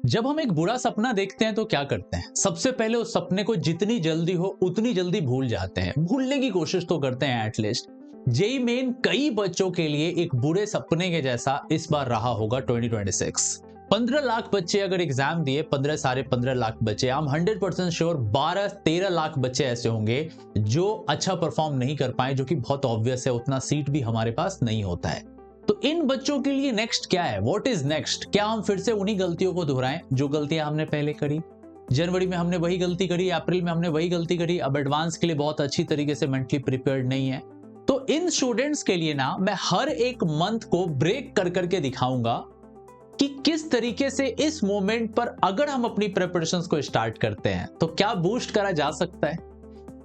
जब हम एक बुरा सपना देखते हैं तो क्या करते हैं? सबसे पहले उस सपने को जितनी जल्दी हो उतनी जल्दी भूल जाते हैं, भूलने की कोशिश तो करते हैं एटलीस्ट। जेई मेन कई बच्चों के लिए एक बुरे सपने के जैसा इस बार रहा होगा 2026। 15 लाख बच्चे अगर एग्जाम दिए, 15 सारे 15 लाख बच्चे, हम 100% श्योर 12-13 लाख बच्चे ऐसे होंगे जो अच्छा परफॉर्म नहीं कर पाए, जो कि बहुत ऑब्वियस है, उतना सीट भी हमारे पास नहीं होता है। तो इन बच्चों के लिए नेक्स्ट क्या है? What is next? क्या हम फिर से उन्हीं गलतियों को दोहराएं जो गलतियां हमने पहले करी? जनवरी में हमने वही गलती करी, अप्रैल में हमने वही गलती करी, अब एडवांस के लिए बहुत अच्छी तरीके से मेंटली प्रिपेयर्ड नहीं है। तो इन स्टूडेंट्स के लिए ना मैं हर एक मंथ को ब्रेक कर करके दिखाऊंगा कि किस तरीके से इस मोमेंट पर अगर हम अपनी प्रिपरेशंस को स्टार्ट करते हैं तो क्या बूस्ट करा जा सकता है,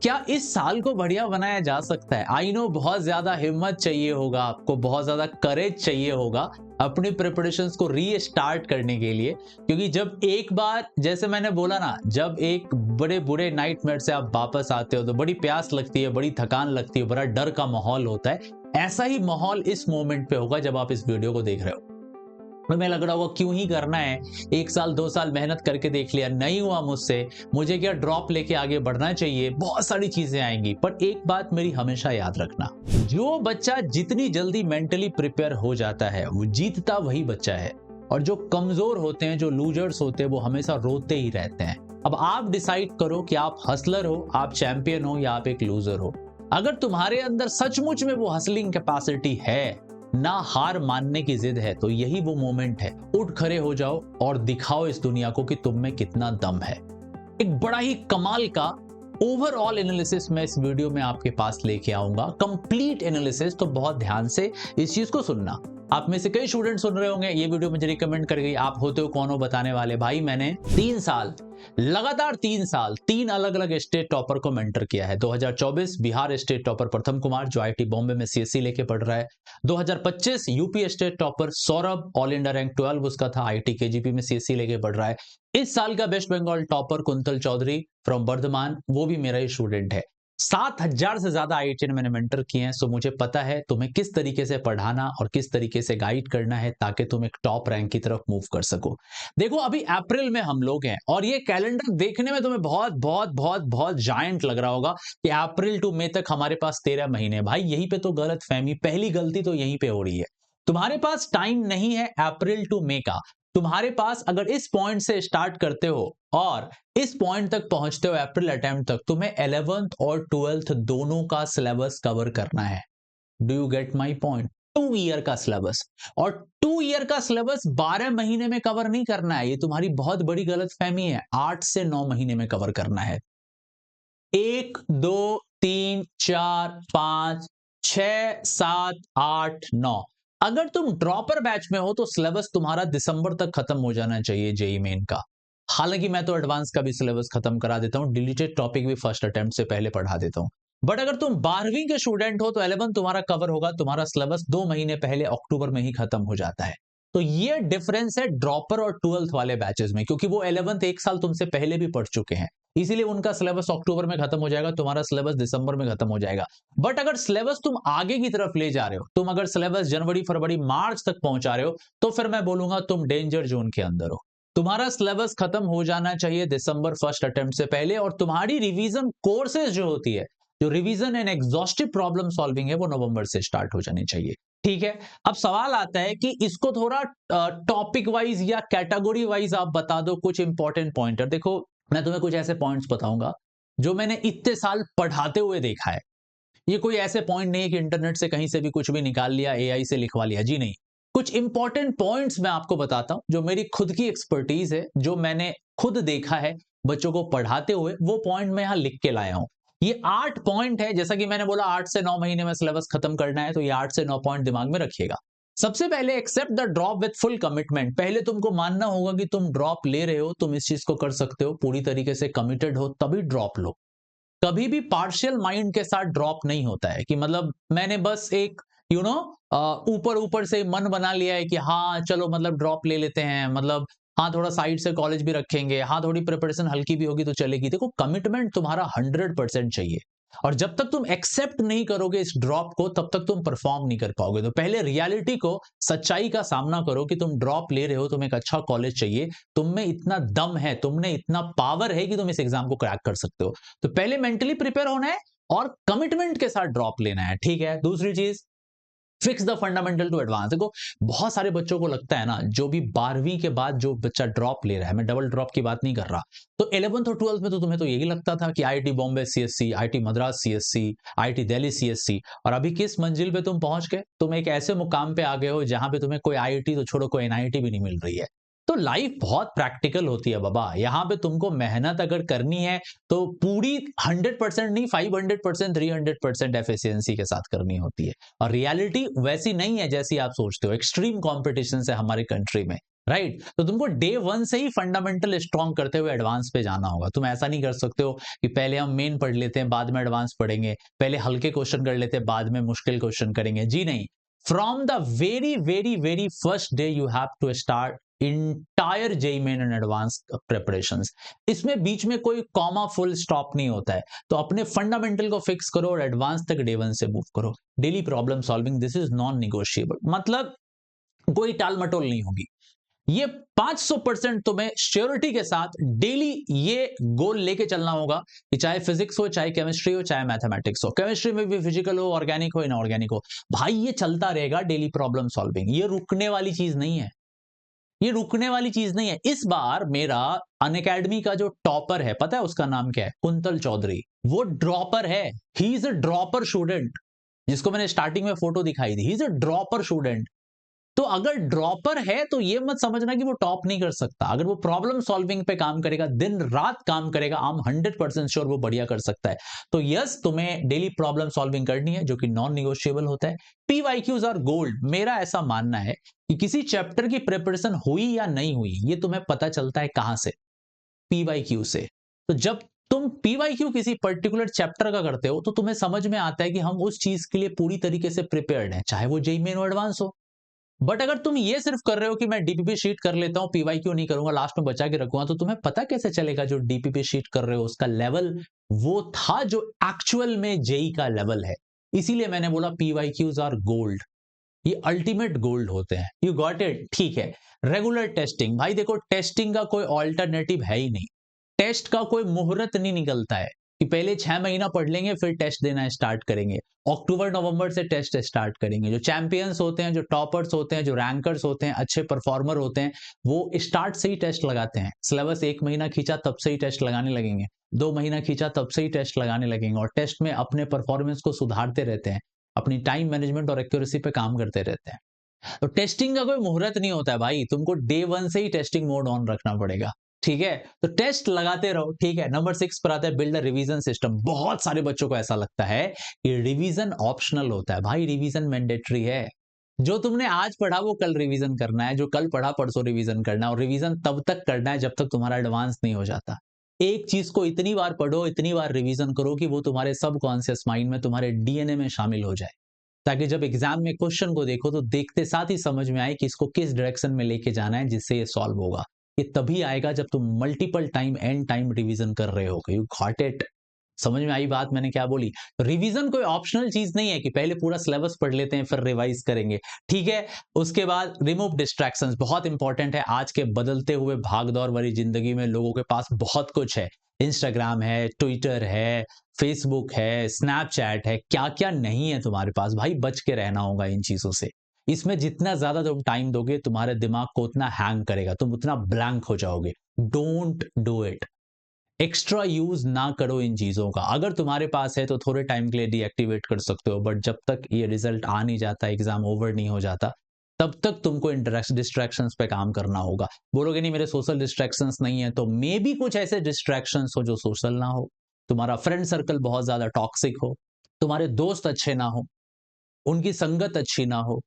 क्या इस साल को बढ़िया बनाया जा सकता है। आई नो बहुत ज्यादा हिम्मत चाहिए होगा, आपको बहुत ज्यादा करेज चाहिए होगा अपनी प्रिपरेशंस को रीस्टार्ट करने के लिए, क्योंकि जब एक बार, जैसे मैंने बोला ना, जब एक बड़े बुरे नाइटमेयर से आप वापस आते हो तो बड़ी प्यास लगती है, बड़ी थकान लगती है, बड़ा डर का माहौल होता है। ऐसा ही माहौल इस मोमेंट पे होगा जब आप इस वीडियो को देख रहे हो। तुम्हें लग रहा होगा क्यों ही करना है, 1 साल 2 साल मेहनत करके देख लिया, नहीं हुआ मुझसे, मुझे क्या ड्रॉप लेके आगे बढ़ना चाहिए, बहुत सारी चीजें आएंगी। पर एक बात मेरी हमेशा याद रखना, जो बच्चा जितनी जल्दी मेंटली प्रिपेयर हो जाता है वो जीतता वही बच्चा है, और जो कमजोर होते हैं, जो लूजर्स होते हैं, वो हमेशा रोते ही रहते हैं। अब आप डिसाइड करो कि आप हसलर हो, आप चैंपियन हो, या आप एक लूजर हो। अगर तुम्हारे अंदर सचमुच में वो हसलिंग कैपेसिटी है, ना हार मानने की जिद है, तो यही वो मोमेंट है। उठ खड़े हो जाओ और दिखाओ इस दुनिया को कि तुम में कितना दम है। एक बड़ा ही कमाल का ओवरऑल एनालिसिस मैं इस वीडियो में आपके पास लेके आऊंगा, कंप्लीट एनालिसिस। तो बहुत ध्यान से इस चीज को सुनना। आप में से कई स्टूडेंट सुन रहे होंगे, ये वीडियो मुझे रिकमेंड कर गई, आप होते हो कौन हो बताने वाले। भाई मैंने 3 साल लगातार 3 साल 3 अलग अलग स्टेट टॉपर को मेंटर किया है। 2024 बिहार स्टेट टॉपर प्रथम कुमार जो आईआईटी बॉम्बे में सीएससी लेके पढ़ रहा है। 2025 UP state topper Saurabh, all India rank 12 उसका था, आईआईटी केजीपी में सीएससी लेके पढ़ रहा है। इस साल का West Bengal topper Kuntal Chaudhary from Bardhaman, वो भी मेरा ही स्टूडेंट है। 7,000 से ज्यादा आईआईटी मैंने मेंटर किए हैं, सो मुझे पता है तुम्हें किस तरीके से पढ़ाना और किस तरीके से गाइड करना है ताकि तुम एक टॉप रैंक की तरफ मूव कर सको। देखो अभी अप्रैल में हम लोग हैं, और ये कैलेंडर देखने में तुम्हें बहुत बहुत बहुत बहुत जायंट लग रहा होगा कि अप्रैल टू मई तक हमारे पास 13 महीने। भाई यहीं पे तो गलत फहमी, पहली गलती तो यहीं पे हो रही है। तुम्हारे पास टाइम नहीं है अप्रैल टू मई का। तुम्हारे पास अगर इस पॉइंट से स्टार्ट करते हो और इस पॉइंट तक पहुंचते हो अप्रैल अटेम्प्ट तक, तुम्हें 11th और 12th दोनों का सिलेबस कवर करना है। Do you get my point? 2 year का सिलेबस, और 2 ईयर का सिलेबस 12 महीने में कवर नहीं करना है। ये तुम्हारी बहुत बड़ी गलत फहमी है। 8 से 9 महीने में कवर करना है। 1 2 3 4 5 6 7 8 9। अगर तुम ड्रॉपर बैच में हो तो सिलेबस तुम्हारा दिसंबर तक खत्म हो जाना चाहिए जेई मेन का। हालांकि मैं तो एडवांस का भी सिलेबस खत्म करा देता हूं, डिलीटेड टॉपिक भी फर्स्ट अटेम्प्ट से पहले पढ़ा देता हूं। बट अगर तुम 12वीं के स्टूडेंट हो तो 11 तुम्हारा कवर होगा, तुम्हारा सिलेबस 2 महीने पहले अक्टूबर में ही खत्म हो जाता है। तो ये डिफरेंस है ड्रॉपर और 12th वाले बैचेस में, क्योंकि वो 11th 1 साल तुमसे पहले भी पढ़ चुके हैं, इसीलिए उनका सिलेबस अक्टूबर में खत्म हो जाएगा, तुम्हारा सिलेबस दिसंबर में खत्म हो जाएगा। बट अगर सिलेबस तुम आगे की तरफ ले जा रहे हो, तुम अगर सिलेबस जनवरी फरवरी मार्च तक पहुंचा रहे हो, तो फिर मैं बोलूंगा तुम डेंजर जोन के अंदर हो। तुम्हारा सिलेबस खत्म हो जाना चाहिए दिसंबर फर्स्ट अटेम्प्ट से पहले, और तुम्हारी रिवीजन कोर्सेज जो होती है, जो revision and exhaustive problem solving है, वो नवंबर से स्टार्ट हो जानी चाहिए। ठीक है, अब सवाल आता है कि इसको थोड़ा टॉपिक वाइज या कैटेगरी वाइज आप बता दो कुछ इंपॉर्टेंट पॉइंटर। देखो मैं तुम्हें कुछ ऐसे पॉइंट्स बताऊंगा जो मैंने इतने साल पढ़ाते हुए देखा है। ये कोई ऐसे पॉइंट नहीं है कि इंटरनेट से कहीं से भी कुछ भी निकाल लिया, एआई से लिखवा लिया, जी नहीं। कुछ इंपॉर्टेंट पॉइंट्स मैं आपको बताता हूं जो मेरी खुद की एक्सपर्टीज है, जो मैंने खुद देखा है बच्चों को पढ़ाते हुए, वो पॉइंट मैं यहां लिख के लाया हूं। ये 8 पॉइंट है, जैसा कि मैंने बोला 8 से 9 महीने में सिलेबस खत्म करना है, तो ये 8 से 9 पॉइंट दिमाग में रखिएगा। सबसे पहले accept the drop with full commitment. पहले तुमको मानना होगा कि तुम ड्रॉप ले रहे हो, तुम इस चीज को कर सकते हो, पूरी तरीके से कमिटेड हो तभी ड्रॉप लो। कभी भी पार्शियल माइंड के साथ ड्रॉप नहीं होता है कि मतलब मैंने बस एक ऊपर ऊपर से मन बना लिया है कि हाँ चलो मतलब ड्रॉप ले लेते हैं, मतलब हाँ थोड़ा साइड से कॉलेज भी रखेंगे, हाँ थोड़ी प्रिपरेशन हल्की भी होगी तो चलेगी। देखो कमिटमेंट तुम्हारा 100% चाहिए। और जब तक तुम एक्सेप्ट नहीं करोगे इस ड्रॉप को, तब तक तुम परफॉर्म नहीं कर पाओगे। तो पहले रियलिटी को, सच्चाई का सामना करो कि तुम ड्रॉप ले रहे हो, तुम्हें एक अच्छा कॉलेज चाहिए, तुम में इतना दम है, तुमने इतना पावर है कि तुम इस एग्जाम को क्रैक कर सकते हो। तो पहले मेंटली प्रिपेयर होना है और कमिटमेंट के साथ ड्रॉप लेना है, ठीक है। दूसरी चीज, fix the fundamental to advance. देखो बहुत सारे बच्चों को लगता है ना, जो भी 12वीं के बाद जो बच्चा ड्रॉप ले रहा है, मैं डबल ड्रॉप की बात नहीं कर रहा, तो 11th और 12th में तो तुम्हें तो यही लगता था कि IIT Bombay CSC, IIT Madras CSC, IIT Delhi CSC, और अभी किस मंजिल पे तुम पहुंच गए? तुम एक ऐसे मुकाम पे आ गए हो जहां पे तुम्हें कोई आईआईटी तो छोड़ो, कोई एनआईटी भी नहीं मिल रही है। तो लाइफ बहुत प्रैक्टिकल होती है बाबा। यहाँ पे तुमको मेहनत अगर करनी है तो पूरी 100% नहीं, 500%, 300% एफिशिएंसी के साथ करनी होती है। और रियलिटी वैसी नहीं है जैसी आप सोचते हो। एक्सट्रीम कॉम्पिटिशन है हमारे कंट्री में, राइट। तो तुमको डे वन से ही फंडामेंटल स्ट्रॉन्ग करते हुए एडवांस पे जाना होगा। तुम ऐसा नहीं कर सकते हो कि पहले हम मेन पढ़ लेते हैं, बाद में एडवांस पढ़ेंगे, पहले हल्के क्वेश्चन कर लेते हैं, बाद में मुश्किल क्वेश्चन करेंगे। जी नहीं, from the very very very first day you have to start entire JEE Main and advance preparations. इसमें बीच में कोई कॉमा फुल स्टॉप नहीं होता है। तो अपने फंडामेंटल को फिक्स करो और एडवांस तक डे वन से मूव करो। Daily problem solving, this is non negotiable. मतलब कोई टाल मटोल नहीं होगी। ये 500% तुम्हें श्योरिटी के साथ डेली ये गोल लेके चलना होगा कि चाहे फिजिक्स हो, चाहे केमिस्ट्री हो, चाहे मैथमेटिक्स हो, केमिस्ट्री में भी फिजिकल हो, ऑर्गेनिक हो, इनऑर्गेनिक हो, भाई ये चलता रहेगा डेली प्रॉब्लम सॉल्विंग। ये रुकने वाली चीज नहीं है, ये रुकने वाली चीज नहीं है। इस बार मेरा अनअकैडमी का जो टॉपर है, पता है उसका नाम क्या है? कुंतल चौधरी। वो ड्रॉपर है, he is a dropper student, जिसको मैंने स्टार्टिंग में फोटो दिखाई थी। He is a dropper student. तो अगर ड्रॉपर है तो ये मत समझना कि वो टॉप नहीं कर सकता। अगर वो प्रॉब्लम सॉल्विंग पे काम करेगा, दिन रात काम करेगा, आई एम 100% श्योर वो बढ़िया कर सकता है। तो यस, तुम्हें डेली प्रॉब्लम सॉल्विंग करनी है, जो कि नॉन निगोशिएबल होता है। PYQs are gold. मेरा ऐसा मानना है कि किसी चैप्टर की प्रिपरेशन हुई या नहीं हुई, ये तुम्हें पता चलता है कहां से? पीवाईक्यू से। तो जब तुम पीवाईक्यू किसी पर्टिकुलर चैप्टर का करते हो, तो तुम्हें समझ में आता है कि हम उस चीज के लिए पूरी तरीके से प्रिपेयर्ड हैं, चाहे वो जेईई मेन हो, एडवांस हो। बट अगर तुम ये सिर्फ कर रहे हो कि मैं डीपीपी शीट कर लेता हूं, पीवाईक्यू नहीं करूंगा, लास्ट में बचा के रखूंगा, तो तुम्हें पता कैसे चलेगा जो डीपीपी शीट कर रहे हो उसका लेवल वो था जो एक्चुअल में जेई का लेवल है। इसीलिए मैंने बोला पीवाईक्यूज आर गोल्ड। ये अल्टीमेट गोल्ड होते हैं। You got it? ठीक है। रेगुलर टेस्टिंग, भाई देखो टेस्टिंग का कोई ऑल्टरनेटिव है ही नहीं। टेस्ट का कोई मुहूर्त नहीं निकलता है कि पहले 6 महीना पढ़ लेंगे फिर टेस्ट देना स्टार्ट करेंगे। अक्टूबर नवंबर से टेस्ट स्टार्ट करेंगे। जो चैंपियंस होते हैं, जो टॉपर्स होते हैं, जो रैंकर्स होते हैं, अच्छे परफॉर्मर होते हैं, वो स्टार्ट से ही टेस्ट लगाते हैं। सिलेबस 1 महीना खींचा तब से ही टेस्ट लगाने लगेंगे, 2 महीना खींचा तब से ही टेस्ट लगाने लगेंगे, और टेस्ट में अपने परफॉर्मेंस को सुधारते रहते हैं, अपनी टाइम मैनेजमेंट और एक्यूरेसी पे काम करते रहते हैं। तो टेस्टिंग का कोई मुहूर्त नहीं होता है भाई, तुमको डे वन से ही टेस्टिंग मोड ऑन रखना पड़ेगा। ठीक है, तो टेस्ट लगाते रहो। ठीक है, नंबर 6 पर आता है बिल्ड अ रिवीजन सिस्टम। बहुत सारे बच्चों को ऐसा लगता है कि रिवीजन ऑप्शनल होता है। भाई रिवीजन मैंडेटरी है। जो तुमने आज पढ़ा वो कल रिवीजन करना है, जो कल पढ़ा परसों रिवीजन करना है, और रिवीजन तब तक करना है जब तक तुम्हारा एडवांस नहीं हो जाता। एक चीज को इतनी बार पढ़ो, इतनी बार रिवीजन करो कि वो तुम्हारे सबकॉन्शियस माइंड में, तुम्हारे डीएनए में शामिल हो जाए, ताकि जब एग्जाम में क्वेश्चन को देखो तो देखते साथ ही समझ में आए कि इसको किस डायरेक्शन में लेके जाना है जिससे ये सॉल्व होगा। ये तभी आएगा जब तुम multiple time and time revision कर रहे हो। You got it? समझ में आई बात मैंने क्या बोली? तो रिवीजन कोई ऑप्शनल चीज नहीं है कि पहले पूरा सिलेबस पढ़ लेते हैं फिर रिवाइज करेंगे। ठीक है, उसके बाद रिमूव डिस्ट्रैक्शंस, बहुत इंपॉर्टेंट है। आज के बदलते हुए भागदौड़ वाली जिंदगी में लोगों के पास बहुत कुछ है। इंस्टाग्राम है, ट्विटर है, फेसबुक है, स्नैपचैट है, क्या क्या नहीं है तुम्हारे पास। भाई बच के रहना होगा इन चीजों से। इसमें जितना ज्यादा तुम टाइम दोगे, तुम्हारे दिमाग को उतना हैंग करेगा, तुम उतना ब्लैंक हो जाओगे। Don't do it. Extra use ना करो इन चीजों का। अगर तुम्हारे पास है तो थोड़े टाइम के लिए डीएक्टिवेट कर सकते हो, बट जब तक ये रिजल्ट आ नहीं जाता, एग्जाम ओवर नहीं हो जाता, तब तक तुमको डिस्ट्रैक्शंस पे काम करना होगा। बोलोगे नहीं मेरे सोशल डिस्ट्रैक्शंस नहीं है, तो मे बी कुछ ऐसे डिस्ट्रैक्शंस हो जो सोशल ना हो। तुम्हारा फ्रेंड सर्कल बहुत ज्यादा टॉक्सिक हो, तुम्हारे दोस्त अच्छे ना हो, उनकी संगत अच्छी ना हो,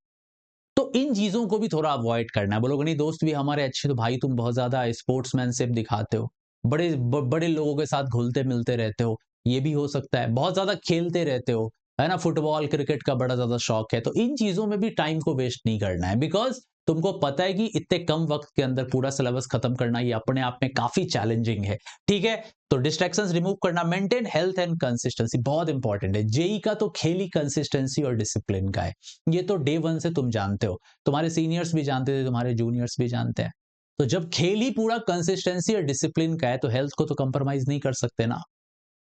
तो इन चीजों को भी थोड़ा अवॉइड करना है। बोलोगे नहीं दोस्त भी हमारे अच्छे, तो भाई तुम बहुत ज्यादा स्पोर्ट्समैनशिप दिखाते हो, बड़े लोगों के साथ घुलते मिलते रहते हो, ये भी हो सकता है। बहुत ज्यादा खेलते रहते हो, है ना, फुटबॉल क्रिकेट का बड़ा ज्यादा शौक है, तो इन चीजों में भी टाइम को वेस्ट नहीं करना है। बिकॉज तुमको पता है कि इतने कम वक्त के अंदर पूरा सिलेबस खत्म करना ये अपने आप में काफी चैलेंजिंग है, ठीक है। तो डिस्ट्रैक्शंस रिमूव करना, मेंटेन हेल्थ एंड कंसिस्टेंसी बहुत इंपॉर्टेंट है। जेई का तो खेल ही कंसिस्टेंसी और डिसिप्लिन का है, ये तो डे वन से तुम जानते हो, तुम्हारे सीनियर्स भी जानते थे, तुम्हारे जूनियर्स भी जानते हैं। तो जब खेल ही पूरा कंसिस्टेंसी और डिसिप्लिन का है तो हेल्थ को तो कंप्रोमाइज नहीं कर सकते ना।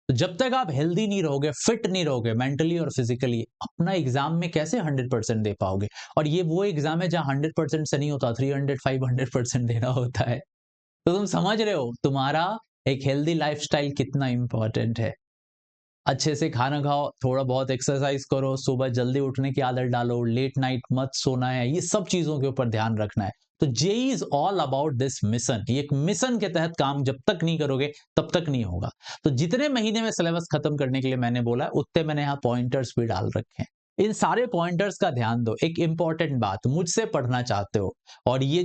तो जब तक आप हेल्दी नहीं रहोगे, फिट नहीं रहोगे मेंटली और फिजिकली, अपना एग्जाम में कैसे 100% दे पाओगे। और ये वो एग्जाम है जहां 100% से नहीं होता, 300 500% देना होता है। तो तुम समझ रहे हो तुम्हारा एक हेल्दी लाइफस्टाइल कितना इंपॉर्टेंट है। अच्छे से खाना खाओ, थोड़ा बहुत एक्सरसाइज करो, सुबह जल्दी उठने की आदत डालो, लेट नाइट मत सोना है, ये सब चीजों के ऊपर ध्यान रखना है। तो JEE is all about this mission. ये एक मिशन के तहत काम जब तक नहीं करोगे तब तक नहीं होगा। तो जितने महीने में सिलेबस खत्म करने के लिए मैंने बोला है, उतने मैंने यहाँ पॉइंटर्स भी डाल रखे हैं। इन सारे पॉइंटर्स का ध्यान दो। एक इंपॉर्टेंट बात, मुझसे पढ़ना चाहते हो और ये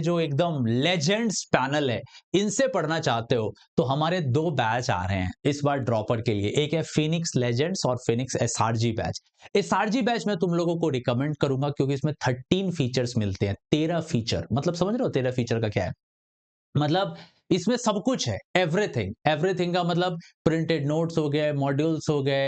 जो एकदम लेजेंड्स पैनल है, इनसे पढ़ना चाहते हो, तो हमारे दो बैच आ रहे हैं इस बार ड्रॉपर के लिए। एक है फिनिक्स लेजेंड्स और Phoenix SRG batch. SRG batch में तुम लोगों को रिकमेंड करूंगा क्योंकि इसमें 13 फीचर्स मिलते हैं। 13 फीचर मतलब समझ रहे हो 13 फीचर का क्या है? मतलब इसमें सब कुछ है, एवरीथिंग। एवरीथिंग का मतलब प्रिंटेड नोट्स हो गए, मॉड्यूल्स हो गए,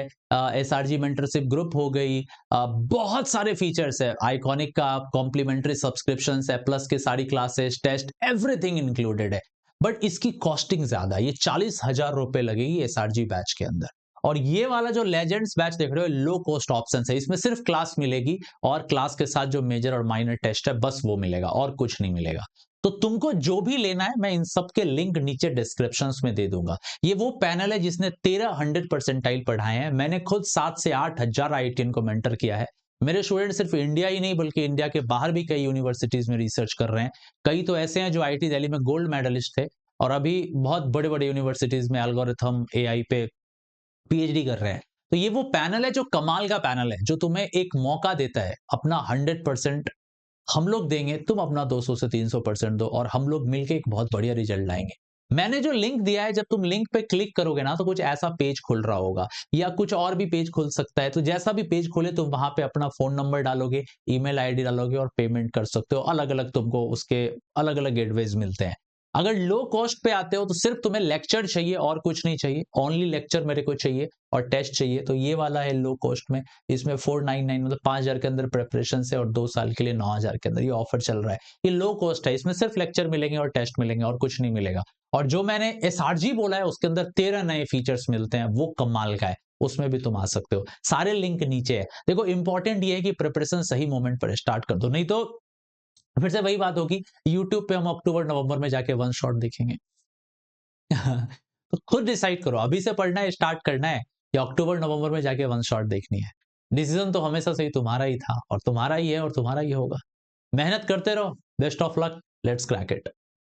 एसआरजी मेंटरशिप ग्रुप हो गई, बहुत सारे फीचर्स है। आइकॉनिक का कॉम्प्लीमेंट्री सब्सक्रिप्शन है, प्लस के सारी क्लासेस, टेस्ट, एवरीथिंग इंक्लूडेड है। बट इसकी कॉस्टिंग ज्यादा है, ये 40,000 रुपए लगेगी एसआरजी बैच के अंदर। और ये वाला जो लेजेंड्स बैच देख रहे हो, लो कॉस्ट ऑप्शन है, इसमें सिर्फ क्लास मिलेगी और क्लास के साथ जो मेजर और माइनर टेस्ट है बस वो मिलेगा और कुछ नहीं मिलेगा। तो तुमको जो भी लेना है मैं इन सब के लिंक नीचे डिस्क्रिप्शंस में दे दूंगा। ये वो पैनल है जिसने 13 100 परसेंटाइल पढ़ाए हैं। मैंने खुद 7 से 8 हजार आईआईटीएन को मेंटर किया है। मेरे स्टूडेंट सिर्फ इंडिया ही नहीं बल्कि इंडिया के बाहर भी कई यूनिवर्सिटीज में रिसर्च कर रहे हैं। कई तो ऐसे हैं जो आईआईटी दिल्ली में गोल्ड मेडलिस्ट थे और अभी बहुत बड़े बड़े यूनिवर्सिटीज में एल्गोरिथम एआई पे पीएचडी कर रहे हैं। तो ये वो पैनल है जो कमाल का पैनल है, जो तुम्हें एक मौका देता है अपना 100% हम लोग देंगे, तुम अपना 200 से 300% दो और हम लोग मिलके एक बहुत बढ़िया रिजल्ट लाएंगे। मैंने जो लिंक दिया है, जब तुम लिंक पे क्लिक करोगे ना तो कुछ ऐसा पेज खुल रहा होगा या कुछ और भी पेज खुल सकता है। तो जैसा भी पेज खोले तुम वहां पे अपना फोन नंबर डालोगे, ईमेल आईडी डालोगे और पेमेंट कर सकते हो। अलग अलग तुमको उसके अलग अलग गेटवेज मिलते हैं। अगर लो कॉस्ट पे आते हो तो सिर्फ तुम्हें लेक्चर चाहिए और कुछ नहीं चाहिए, ओनली लेक्चर मेरे को चाहिए और टेस्ट चाहिए, तो ये वाला है लो कॉस्ट में। इसमें 499 मतलब 5,000 के अंदर प्रेपरेशन से और 2 साल के लिए 9,000 के अंदर ये ऑफर चल रहा है। ये लो कॉस्ट है, इसमें सिर्फ लेक्चर मिलेंगे और टेस्ट मिलेंगे और कुछ नहीं मिलेगा। और जो मैंने एसआरजी बोला है उसके अंदर 13 नए फीचर्स मिलते हैं, वो कमाल का है, उसमें भी तुम आ सकते हो। सारे लिंक नीचे है। देखो इंपॉर्टेंट ये है कि प्रिपरेशन सही मोमेंट पर स्टार्ट कर दो, नहीं तो फिर से वही बात होगी, यूट्यूब पे हम अक्टूबर नवंबर में जाके वन शॉट देखेंगे। तो खुद डिसाइड करो, अभी से पढ़ना है, स्टार्ट करना है, या अक्टूबर नवंबर में जाके वन शॉट देखनी है। डिसीजन तो हमेशा से ही तुम्हारा ही था और तुम्हारा ही है और तुम्हारा ही होगा। मेहनत करते रहो। Best of luck, let's crack it.